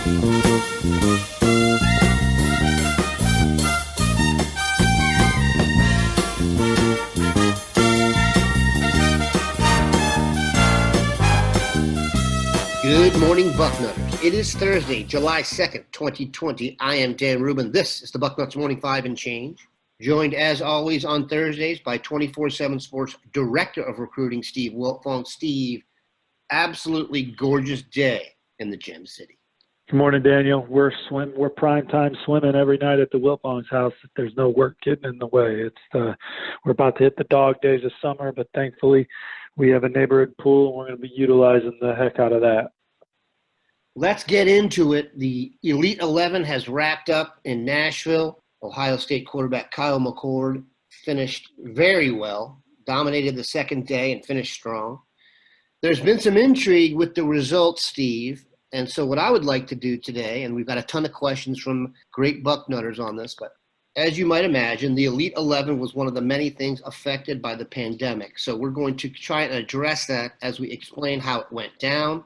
Good morning, Bucknutters. It is Thursday, July 2nd, 2020. I am Dan Rubin. This is the Bucknuts Morning 5 and Change. Joined, as always, on Thursdays by 24/7 Sports Director of Recruiting, Steve Wiltfong. Steve, absolutely gorgeous day in the Gem City. Good morning, Daniel. We're prime time swimming every night at the Wiltfong's house. There's no work getting in the way. We're about to hit the dog days of summer, but thankfully we have a neighborhood pool, and we're going to be utilizing the heck out of that. Let's get into it. The Elite 11 has wrapped up in Nashville. Ohio State quarterback Kyle McCord finished very well, dominated the second day and finished strong. There's been some intrigue with the results, Steve. And so what I would like to do today, and we've got a ton of questions from great Bucknutters on this, but as you might imagine, the Elite 11 was one of the many things affected by the pandemic. So we're going to try and address that as we explain how it went down.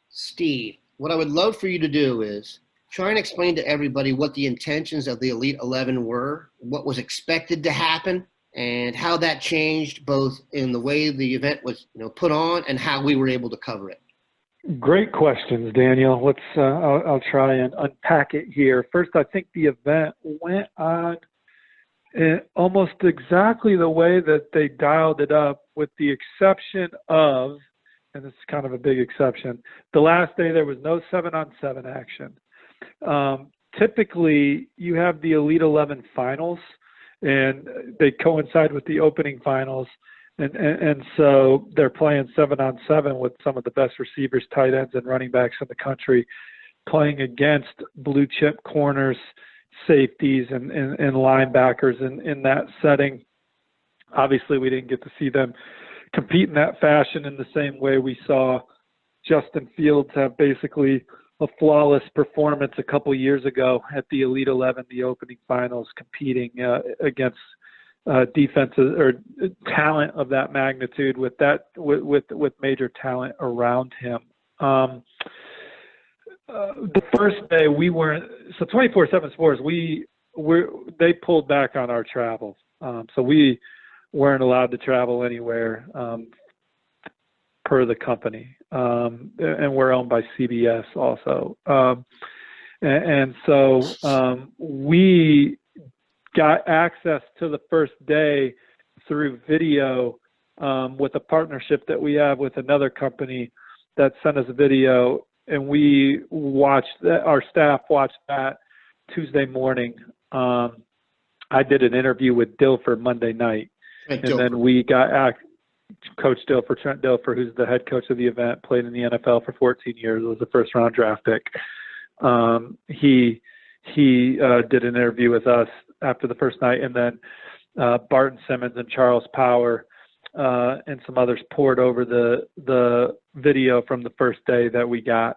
Steve, what I would love for you to do is try and explain to everybody what the intentions of the Elite 11 were, what was expected to happen, and how that changed both in the way the event was put on and how we were able to cover it. Great questions, Daniel. I'll try and unpack it here. First, I think the event went on almost exactly the way that they dialed it up, with the exception of, and this is kind of a big exception, the last day there was no 7-on-7 action. Typically, you have the Elite 11 finals, and they coincide with the opening finals. And so they're playing 7-on-7 with some of the best receivers, tight ends, and running backs in the country, playing against blue chip corners, safeties, and linebackers in that setting. Obviously, we didn't get to see them compete in that fashion in the same way we saw Justin Fields have basically a flawless performance a couple years ago at the Elite 11, the opening finals, competing against defenses or talent of that magnitude with major talent around him. The first day we weren't, so 24/7 Sports, they pulled back on our travel. So we weren't allowed to travel anywhere per the company. And we're owned by CBS also. And so we got access to the first day through video with a partnership that we have with another company that sent us a video, and we watched that. Our staff watched that Tuesday morning. I did an interview with Dilfer Monday night, and then we got Coach Dilfer, Trent Dilfer, who's the head coach of the event, played in the NFL for 14 years, was a first-round draft pick. He did an interview with us after the first night, and then Barton Simmons and Charles Power and some others poured over the video from the first day that we got.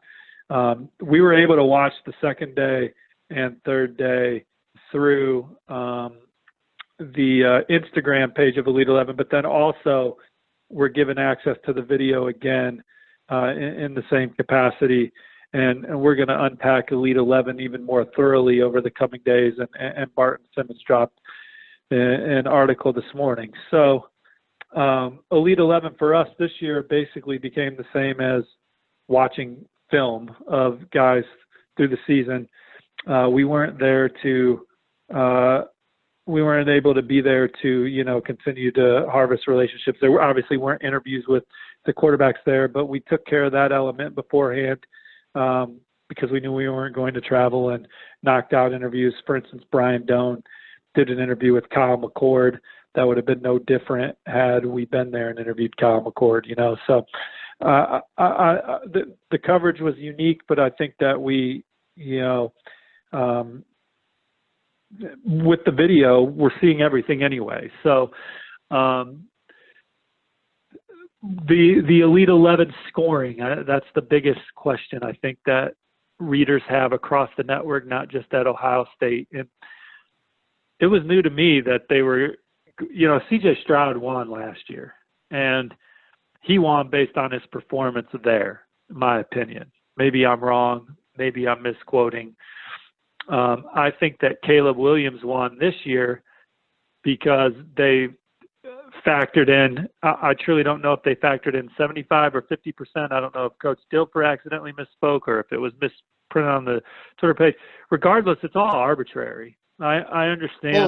We were able to watch the second day and third day through the Instagram page of Elite 11, but then also we're given access to the video again in the same capacity. And we're going to unpack Elite 11 even more thoroughly over the coming days. And Barton Simmons dropped an article this morning. So Elite 11 for us this year basically became the same as watching film of guys through the season. We weren't able to be there to, continue to harvest relationships. There obviously weren't interviews with the quarterbacks there, but we took care of that element beforehand. Because we knew we weren't going to travel, and knocked out interviews. For instance, Brian Doan did an interview with Kyle McCord. That would have been no different had we been there and interviewed Kyle McCord, So the coverage was unique, but I think that we, with the video, we're seeing everything anyway. So The Elite 11 scoring, that's the biggest question I think that readers have across the network, not just at Ohio State. And it was new to me that they were, C.J. Stroud won last year, and he won based on his performance there, in my opinion. Maybe I'm wrong. maybe I'm misquoting. I think that Caleb Williams won this year because they factored in, I truly don't know if they factored in 75 or 50%. I don't know if Coach Dilfer accidentally misspoke or if it was misprinted on the Twitter page. Regardless, it's all arbitrary. I understand. Hold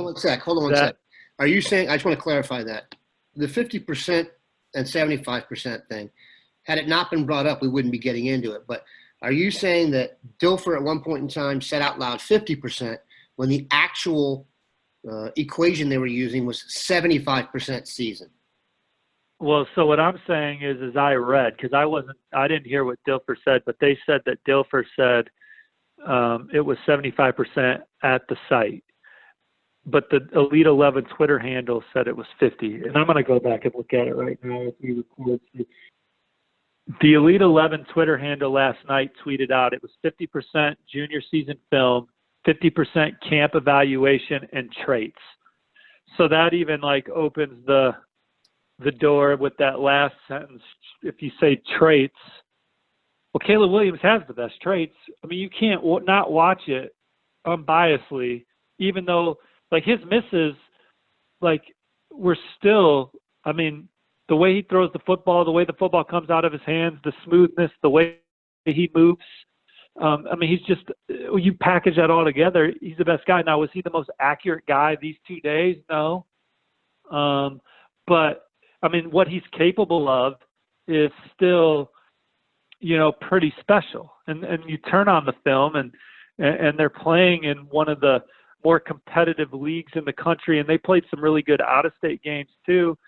on one sec. Are you saying, I just want to clarify that, the 50% and 75% thing, had it not been brought up, we wouldn't be getting into it. But are you saying that Dilfer at one point in time said out loud 50% when the actual equation they were using was 75% season? Well, so what I'm saying is I read, because I didn't hear what Dilfer said, but they said that Dilfer said it was 75% at the site. But the Elite 11 Twitter handle said it was 50. And I'm going to go back and look at it right now as we record. The Elite 11 Twitter handle last night tweeted out it was 50% junior season film, 50% camp evaluation, and traits. So that even like opens the door with that last sentence. If you say traits, well, Caleb Williams has the best traits. I mean, you can't not watch it unbiasedly, even though like his misses, like we're still, I mean, the way he throws the football, the way the football comes out of his hands, the smoothness, the way he moves. I mean, he's just, you package that all together, he's the best guy. Now, was he the most accurate guy these 2 days? No. But, I mean, what he's capable of is still, you know, pretty special. And you turn on the film and they're playing in one of the more competitive leagues in the country, and they played some really good out-of-state games too.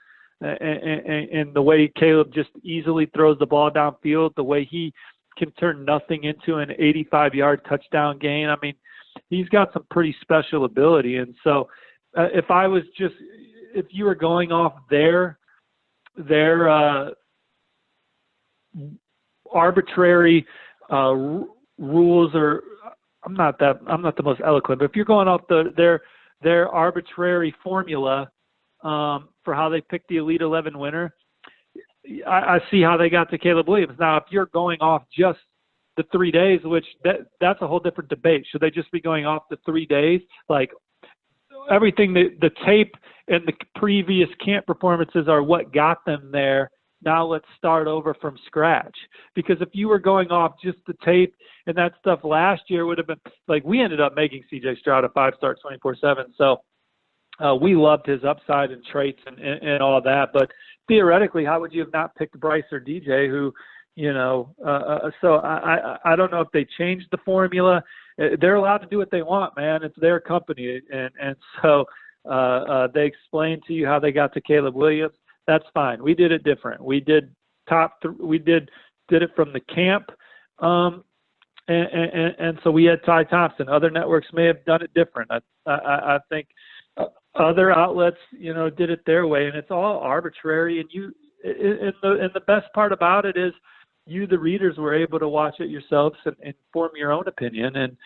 And the way Caleb just easily throws the ball downfield, the way he can turn nothing into an 85-yard touchdown gain. I mean, he's got some pretty special ability. And so if you were going off their arbitrary rules, or I'm not the most eloquent, but if you're going off their arbitrary formula for how they picked the Elite 11 winner, I see how they got to Caleb Williams. Now, if you're going off just the 3 days, which that's a whole different debate. Should they just be going off the 3 days? Like everything, the tape and the previous camp performances are what got them there. Now let's start over from scratch. Because if you were going off just the tape and that stuff last year, would have been like, we ended up making CJ Stroud a 5-star 24/7. So we loved his upside and traits and all that. But theoretically, how would you have not picked Bryce or DJ, who, you know, so I don't know if they changed the formula. They're allowed to do what they want, man. It's their company. And so they explained to you how they got to Caleb Williams. That's fine. We did it different. We did did it from the camp. And so we had Ty Thompson. Other networks may have done it different. I think other outlets, you know, did it their way, and it's all arbitrary. And the best part about it is you, the readers, were able to watch it yourselves and form your own opinion. And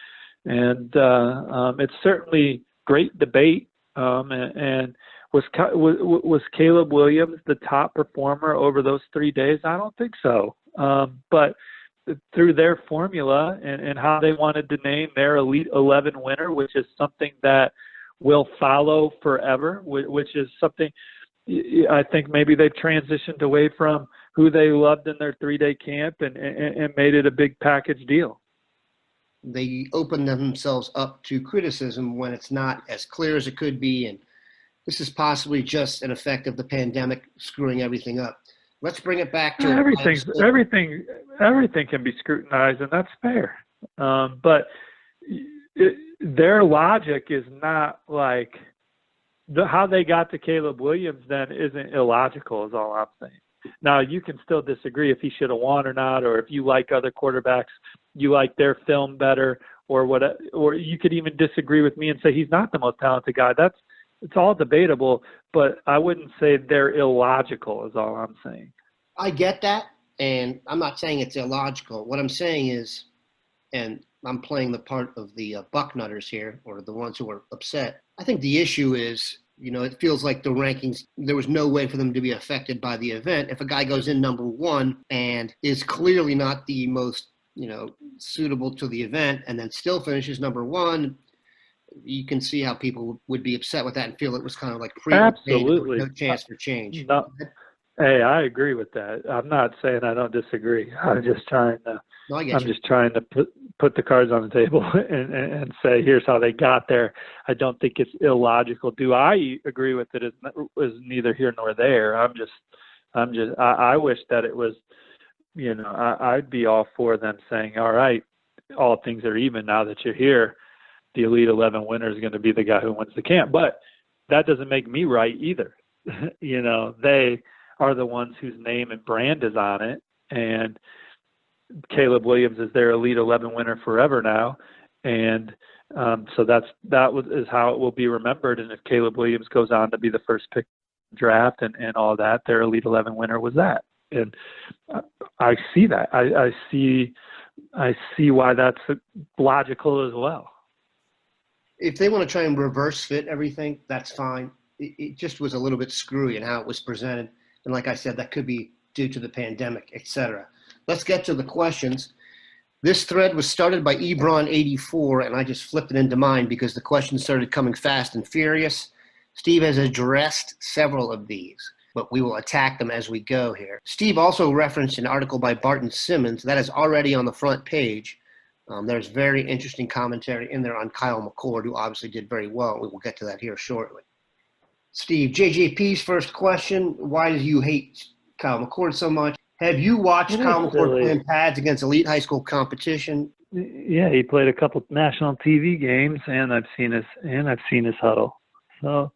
it's certainly great debate. And was Caleb Williams the top performer over those 3 days? I don't think so. But through their formula and how they wanted to name their Elite 11 winner, which is something that will follow forever, which is something I think maybe they've transitioned away from who they loved in their 3-day camp and made it a big package deal. They open themselves up to criticism when it's not as clear as it could be, and this is possibly just an effect of the pandemic screwing everything up. Let's bring it back to everything can be scrutinized, and that's fair. But their logic is not like how they got to Caleb Williams then isn't illogical, is all I'm saying. Now, you can still disagree if he should have won or not, or if you like other quarterbacks, you like their film better, or what, or you could even disagree with me and say he's not the most talented guy. It's all debatable, but I wouldn't say they're illogical, is all I'm saying. I get that, and I'm not saying it's illogical. What I'm saying is, and I'm playing the part of the Bucknutters here, or the ones who are upset. I think the issue is, you know, it feels like the rankings, there was no way for them to be affected by the event. If a guy goes in number one and is clearly not the most suitable to the event, and then still finishes number one, you can see how people would be upset with that and feel it was kind of like Absolutely. no chance for change. No, hey, I agree with that. I'm not saying I don't disagree. I'm just trying to put the cards on the table and say here's how they got there. I don't think it's illogical. Do I agree with it? Is neither here nor there. I wish that it was. I'd be all for them saying, all right, all things are even now that you're here. The Elite 11 winner is going to be the guy who wins the camp. But that doesn't make me right either. They are the ones whose name and brand is on it. And Caleb Williams is their Elite 11 winner forever now. And so that is how it will be remembered. And if Caleb Williams goes on to be the first pick draft and all that, their Elite 11 winner was that. And I see that. I see why that's logical as well. If they want to try and reverse fit everything, that's fine. It just was a little bit screwy in how it was presented. And like I said, that could be due to the pandemic, etc. Let's get to the questions. This thread was started by Ebron84, and I just flipped it into mine because the questions started coming fast and furious. Steve has addressed several of these, but we will attack them as we go here. Steve also referenced an article by Barton Simmons that is already on the front page. There's very interesting commentary in there on Kyle McCord, who obviously did very well. We will get to that here shortly. Steve, JJP's first question, why do you hate Kyle McCord so much? Have you watched Kyle McCord playing pads against elite high school competition? Yeah, he played a couple national TV games, and I've seen his huddle. So,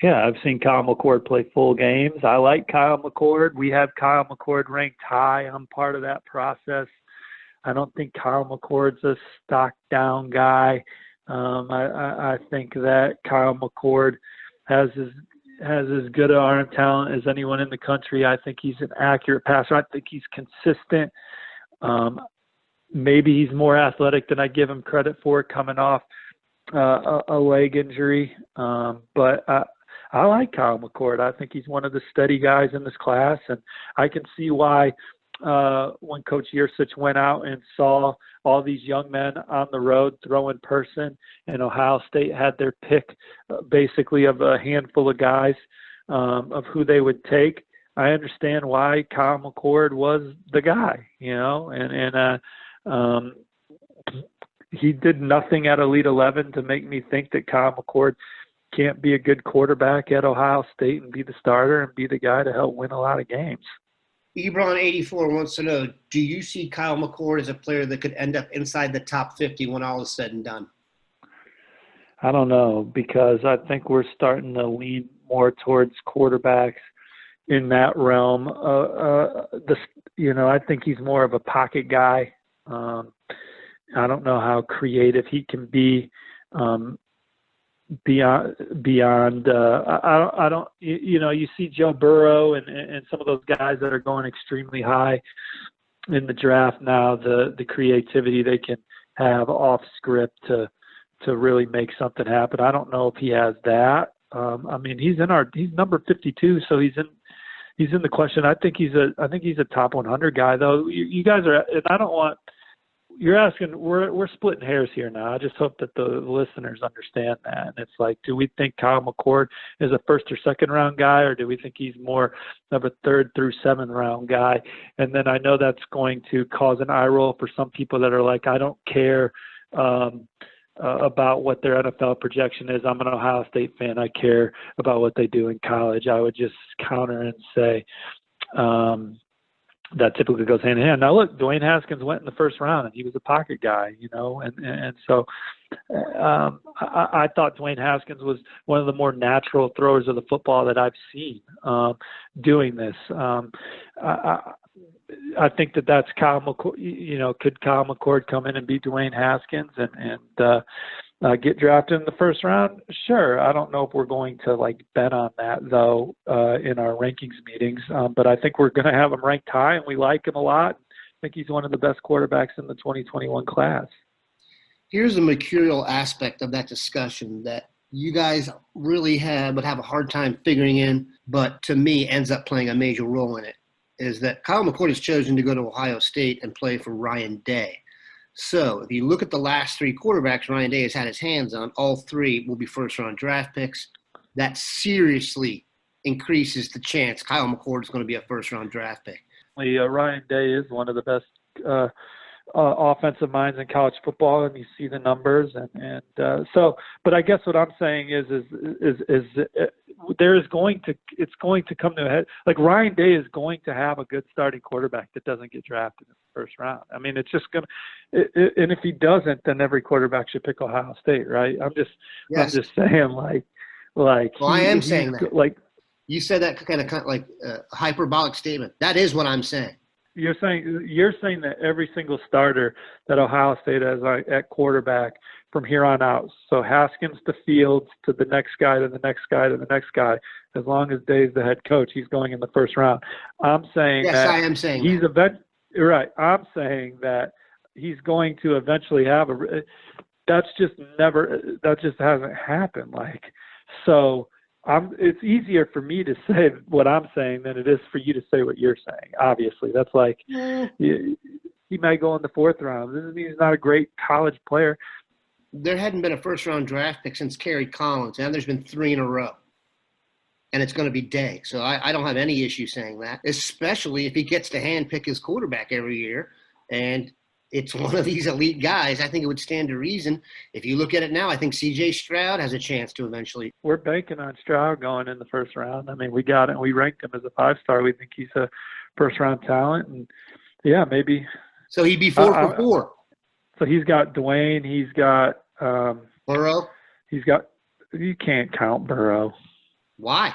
yeah, I've seen Kyle McCord play full games. I like Kyle McCord. We have Kyle McCord ranked high. I'm part of that process. I don't think Kyle McCord's a stock down guy. I think that Kyle McCord has as good an arm talent as anyone in the country. I think he's an accurate passer. I think he's consistent. Maybe he's more athletic than I give him credit for coming off a leg injury. But I like Kyle McCord. I think he's one of the steady guys in this class, and I can see why when Coach Yersich went out and saw all these young men on the road throw in person, and Ohio State had their pick basically of a handful of guys of who they would take. I understand why Kyle McCord was the guy, and he did nothing at Elite 11 to make me think that Kyle McCord can't be a good quarterback at Ohio State and be the starter and be the guy to help win a lot of games. Ebron84 wants to know, do you see Kyle McCord as a player that could end up inside the top 50 when all is said and done? I don't know, because I think we're starting to lean more towards quarterbacks in that realm. I think he's more of a pocket guy. I don't know how creative he can be beyond I don't you see Joe Burrow and some of those guys that are going extremely high in the draft now, the creativity they can have off script to really make something happen. I don't know if he has that. He's number 52, so he's in the question. I think he's a top 100 guy though. You guys are, and I don't want. You're asking, we're splitting hairs here now. I just hope that the listeners understand that. And it's like, do we think Kyle McCord is a first or second round guy, or do we think he's more of a third through seventh round guy? And then I know that's going to cause an eye roll for some people that are like, I don't care about what their NFL projection is. I'm an Ohio State fan. I care about what they do in college. I would just counter and say, that typically goes hand in hand. Now, look, Dwayne Haskins went in the first round, and he was a pocket guy, and so I thought Dwayne Haskins was one of the more natural throwers of the football that I've seen doing this. I think that's Kyle McCord. Could Kyle McCord come in and beat Dwayne Haskins and get drafted in the first round? Sure. I don't know if we're going to bet on that though in our rankings meetings, but I think we're going to have him ranked high, and we like him a lot. I think he's one of the best quarterbacks in the 2021 class. Here's the mercurial aspect of that discussion that you guys really would have a hard time figuring in, but to me ends up playing a major role in it. is that Kyle McCord has chosen to go to Ohio State and play for Ryan Day. So if you look at the last three quarterbacks Ryan Day has had his hands on, all three will be first-round draft picks. That seriously increases the chance Kyle McCord is going to be a first-round draft pick. Ryan Day is one of the best offensive minds in college football, and you see the numbers, but I guess what I'm saying is it's going to come to a head. Like Ryan Day is going to have a good starting quarterback that doesn't get drafted in the first round. I mean, it's just gonna, and if he doesn't, then every quarterback should pick Ohio State, right? I'm just saying, I am saying that. Like you said, that kind of like a hyperbolic statement. That is what I'm saying. You're saying that every single starter that Ohio State has at quarterback from here on out, so Haskins to Fields to the next guy to the next guy to the next guy, as long as Dave's the head coach, he's going in the first round. I'm saying I am saying he's right. I'm saying that he's going to eventually have that just hasn't happened. It's easier for me to say what I'm saying than it is for you to say what you're saying. Obviously, that's like he might go in the fourth round. This doesn't mean he's not a great college player. There hadn't been a first-round draft pick since Kerry Collins, and there's been 3 in a row. And it's going to be Day. So I don't have any issue saying that, especially if he gets to handpick his quarterback every year. And it's one of these elite guys. I think it would stand to reason. If you look at it now, I think C.J. Stroud has a chance to eventually. We're banking on Stroud going in the first round. I mean, we got it. We ranked him as a 5-star. We think he's a first-round talent. And, yeah, maybe. So he'd be 4 for 4. So he's got Dwayne. He's got Burrow. You can't count Burrow. Why?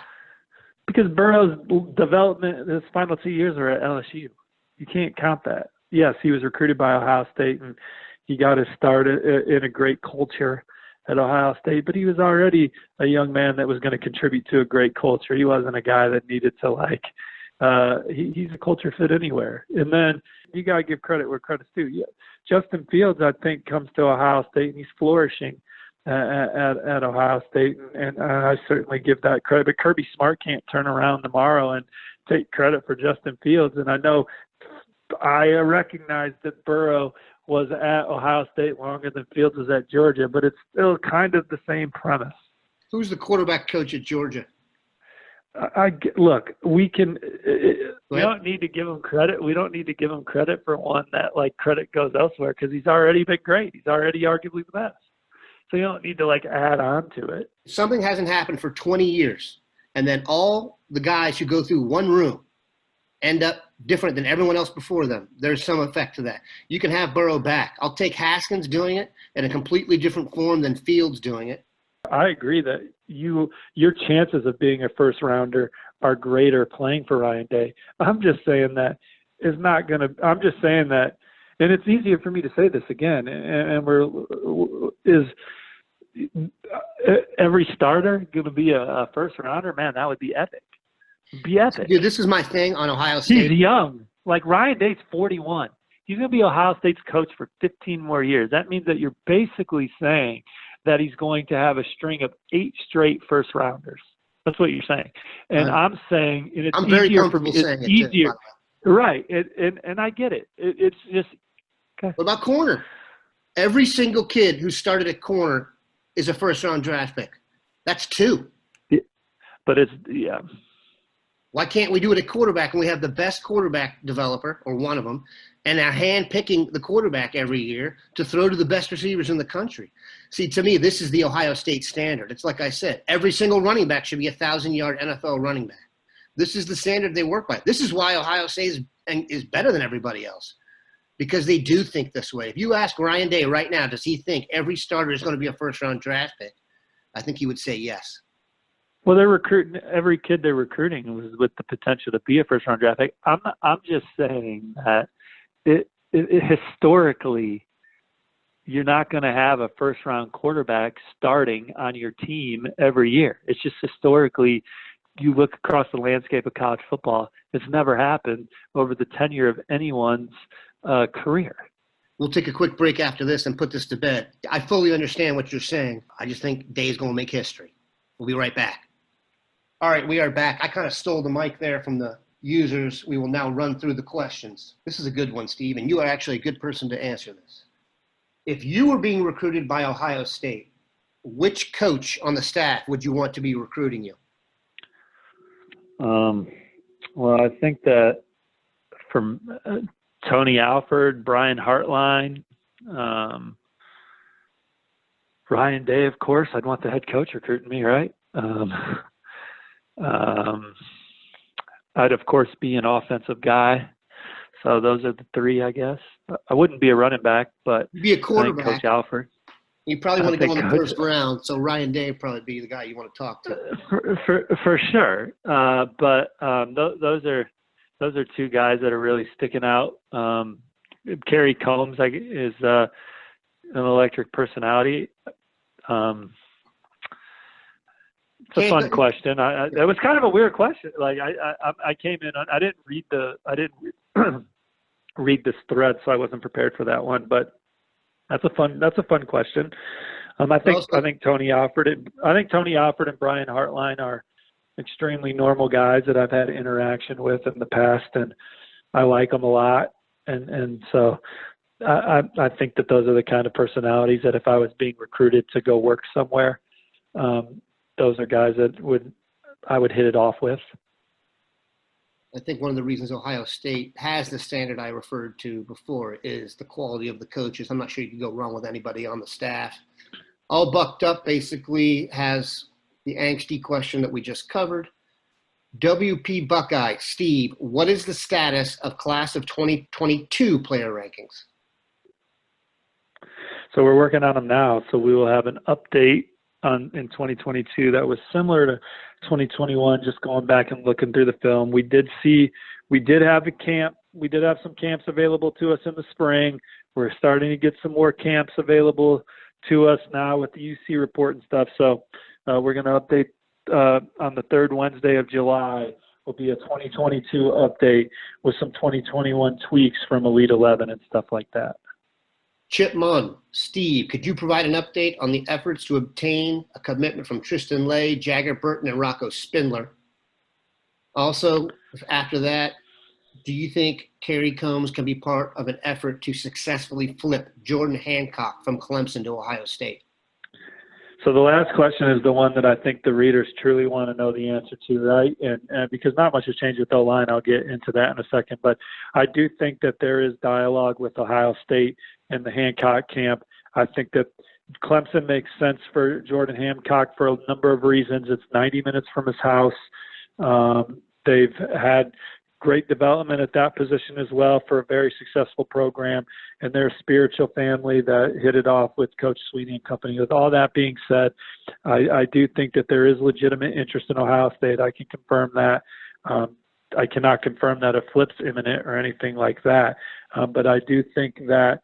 Because Burrow's development, his final 2 years are at LSU. You can't count that. Yes, he was recruited by Ohio State, and he got his start in a great culture at Ohio State, but he was already a young man that was going to contribute to a great culture. He wasn't a guy that needed to, he's a culture fit anywhere. And then you got to give credit where credit's due. Yeah. Justin Fields, I think, comes to Ohio State, and he's flourishing at Ohio State, and I certainly give that credit. But Kirby Smart can't turn around tomorrow and take credit for Justin Fields, and I recognize that Burrow was at Ohio State longer than Fields was at Georgia, but it's still kind of the same premise. Who's the quarterback coach at Georgia? Look, we don't need to give him credit. We don't need to give him credit for one that credit goes elsewhere because he's already been great. He's already arguably the best. So you don't need to add on to it. Something hasn't happened for 20 years, and then all the guys who go through one room end up different than everyone else before them. There's some effect to that. You can have Burrow back. I'll take Haskins doing it in a completely different form than Fields doing it. I agree that your chances of being a first rounder are greater playing for Ryan Day. I'm just saying that and it's easier for me to say this again, and is every starter going to be a first rounder? Man, that would be epic. Dude, this is my thing on Ohio State. He's young. Ryan Day's 41. He's going to be Ohio State's coach for 15 more years. That means that you're basically saying that he's going to have a string of 8 straight first rounders. That's what you're saying. And I'm saying, and it's easier for me. It's easier. Right. And I get it. It's just. Okay. What about corner? Every single kid who started at corner is a first-round draft pick. That's 2. Yeah. But yeah. Why can't we do it at quarterback when we have the best quarterback developer, or one of them, and are hand-picking the quarterback every year to throw to the best receivers in the country? See, to me, this is the Ohio State standard. It's like I said, every single running back should be a 1,000-yard NFL running back. This is the standard they work by. This is why Ohio State is better than everybody else, because they do think this way. If you ask Ryan Day right now, does he think every starter is going to be a first-round draft pick? I think he would say yes. Well, they're recruiting every kid they're recruiting was with the potential to be a first-round draft pick. I'm just saying that it historically, you're not going to have a first-round quarterback starting on your team every year. It's just historically, you look across the landscape of college football, it's never happened over the tenure of anyone's career. We'll take a quick break after this and put this to bed. I fully understand what you're saying. I just think Day's going to make history. We'll be right back. All right, we are back. I kind of stole the mic there from the users, we will now run through the questions. This is a good one, Steve, and you are actually a good person to answer this. If you were being recruited by Ohio State, which coach on the staff would you want to be recruiting you? Well, I think that from Tony Alford, Brian Hartline, Ryan Day, of course, I'd want the head coach recruiting me, right? I'd, of course, be an offensive guy. So those are the three, I guess. I wouldn't be a running back, but you'd be a quarterback. Coach Alford. You probably want to go in the first round, so Ryan Day would probably be the guy you want to talk to. For sure. Those are two guys that are really sticking out. Kerry Combs is an electric personality. It's a fun question. It was kind of a weird question. Like I came in, I didn't read this thread, so I wasn't prepared for that one. But that's a fun question. I think Tony Alford and Brian Hartline are extremely normal guys that I've had interaction with in the past, and I like them a lot. And so I think that those are the kind of personalities that if I was being recruited to go work somewhere, those are guys that I would hit it off with. I think one of the reasons Ohio State has the standard I referred to before is the quality of the coaches. I'm not sure you can go wrong with anybody on the staff. All Bucked Up basically has the angsty question that we just covered. WP Buckeye, Steve, what is the status of class of 2022 player rankings? So we're working on them now. So we will have an update in 2022 that was similar to 2021, just going back and looking through the film. We did have a camp. We did have some camps available to us in the spring. We're starting to get some more camps available to us now with the UC report and stuff. So we're going to update on the third Wednesday of July. Will be a 2022 update with some 2021 tweaks from Elite 11 and stuff like that. Chip Munn, Steve, could you provide an update on the efforts to obtain a commitment from Tristan Lay, Jagger Burton, and Rocco Spindler? Also, after that, do you think Kerry Combs can be part of an effort to successfully flip Jordan Hancock from Clemson to Ohio State? So the last question is the one that I think the readers truly want to know the answer to, right? And because not much has changed with O-line, I'll get into that in a second. But I do think that there is dialogue with Ohio State and the Hancock camp. I think that Clemson makes sense for Jordan Hancock for a number of reasons. It's 90 minutes from his house. They've had great development at that position as well for a very successful program, and they're a spiritual family that hit it off with Coach Sweeney and company. With all that being said, I do think that there is legitimate interest in Ohio State. I can confirm that. I cannot confirm that a flip's imminent or anything like that, but I do think that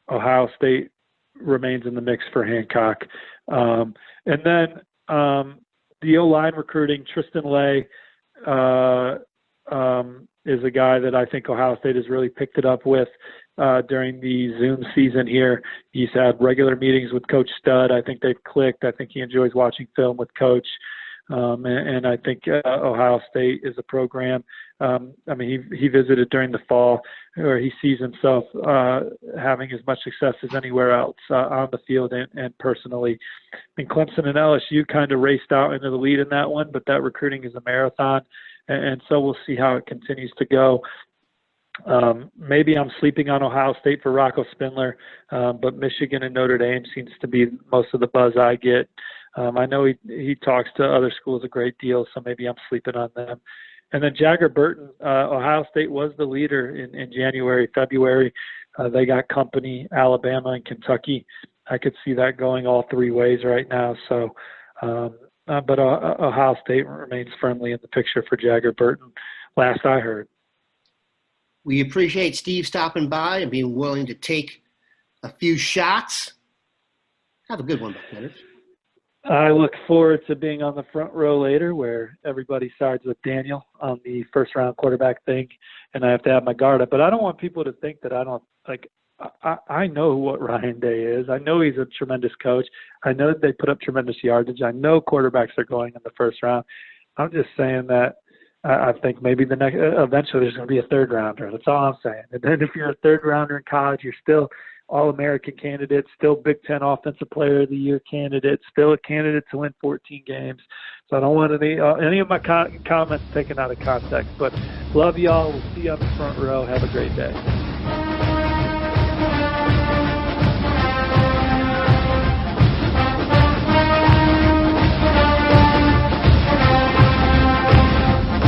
Ohio State remains in the mix for Hancock. And then the O-line recruiting, Tristan Lay is a guy that I think Ohio State has really picked it up with during the Zoom season here. He's had regular meetings with Coach Stud. I think they've clicked. I think he enjoys watching film with Coach. And I think Ohio State is a program. He visited during the fall where he sees himself having as much success as anywhere else on the field and personally. I think Clemson and LSU kind of raced out into the lead in that one, but that recruiting is a marathon. And so we'll see how it continues to go. Maybe I'm sleeping on Ohio State for Rocco Spindler, but Michigan and Notre Dame seems to be most of the buzz I get. I know he talks to other schools a great deal, so maybe I'm sleeping on them. And then Jagger Burton, Ohio State was the leader in January, February. They got company, Alabama and Kentucky. I could see that going all three ways right now. So, but Ohio State remains firmly in the picture for Jagger Burton, last I heard. We appreciate Steve stopping by and being willing to take a few shots. Have a good one, Bucknutters. I look forward to being on the front row later where everybody sides with Daniel on the first round quarterback thing, and I have to have my guard up. But I don't want people to think that I don't I know what Ryan Day is. I know he's a tremendous coach. I know that they put up tremendous yardage. I know quarterbacks are going in the first round. I'm just saying that I think maybe eventually there's going to be a third rounder. That's all I'm saying. And then if you're a third rounder in college, you're still All-American candidate, still Big Ten Offensive Player of the Year candidate, still a candidate to win 14 games. So I don't want any of my comments taken out of context. But love y'all. We'll see you on the front row. Have a great day.